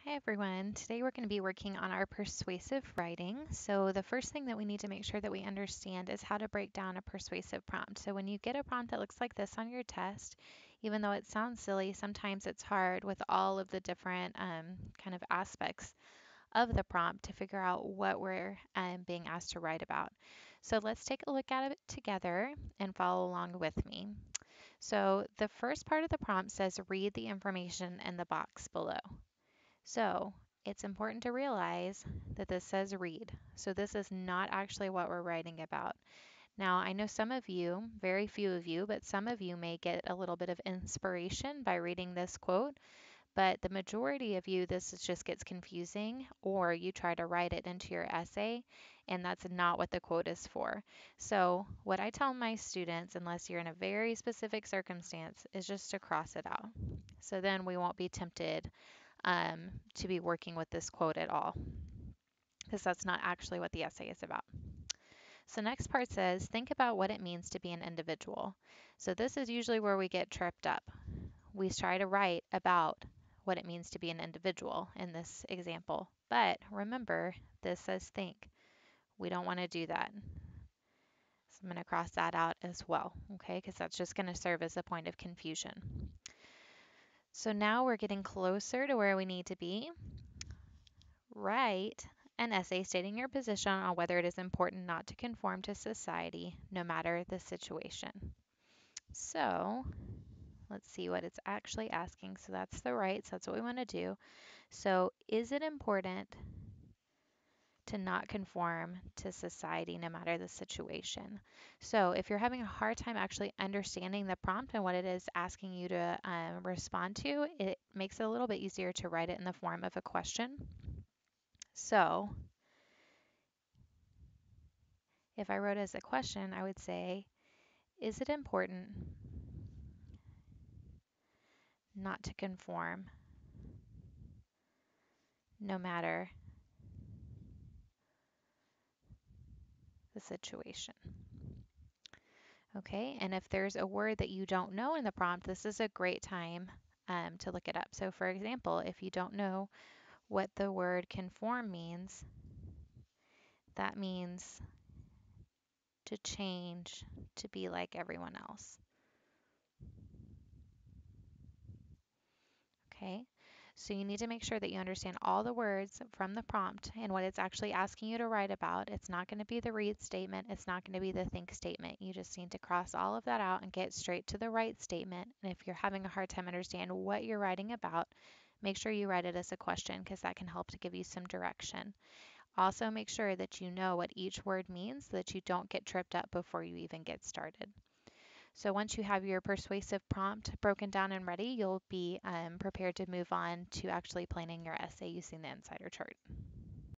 Hi everyone. Today we're going to be working on our persuasive writing. So the first thing that we need to make sure that we understand is how to break down a persuasive prompt. So when you get a prompt that looks like this on your test, even though it sounds silly, sometimes it's hard with all of the different kind of aspects of the prompt to figure out what we're being asked to write about. So let's take a look at it together and follow along with me. So the first part of the prompt says read the information in the box below. So it's important to realize that this says read. So this is not actually what we're writing about. Now, I know some of you, very few of you, but some of you may get a little bit of inspiration by reading this quote, but the majority of you, just gets confusing, or you try to write it into your essay, and that's not what the quote is for. So what I tell my students, unless you're in a very specific circumstance, is just to cross it out. So then we won't be tempted to be working with this quote at all, because that's not actually what the essay is about. So next part says, think about what it means to be an individual. So this is usually where we get tripped up. We try to write about what it means to be an individual in this example. But remember, this says think. We don't want to do that. So I'm going to cross that out as well, okay, because that's just going to serve as a point of confusion. So now we're getting closer to where we need to be. Write an essay stating your position on whether it is important not to conform to society, no matter the situation. So let's see what it's actually asking. So that's the right, so that's what we want to do. So is it important to not conform to society no matter the situation? So if you're having a hard time actually understanding the prompt and what it is asking you to respond to, it makes it a little bit easier to write it in the form of a question. So if I wrote as a question, I would say, is it important not to conform no matter the situation? Okay, and if there's a word that you don't know in the prompt, this is a great time to look it up. So for example, if you don't know what the word conform means, that means to change to be like everyone else. Okay, so you need to make sure that you understand all the words from the prompt and what it's actually asking you to write about. It's not going to be the read statement. It's not going to be the think statement. You just need to cross all of that out and get straight to the right statement. And if you're having a hard time understanding what you're writing about, make sure you write it as a question, because that can help to give you some direction. Also, make sure that you know what each word means so that you don't get tripped up before you even get started. So once you have your persuasive prompt broken down and ready, you'll be prepared to move on to actually planning your essay using the insider chart.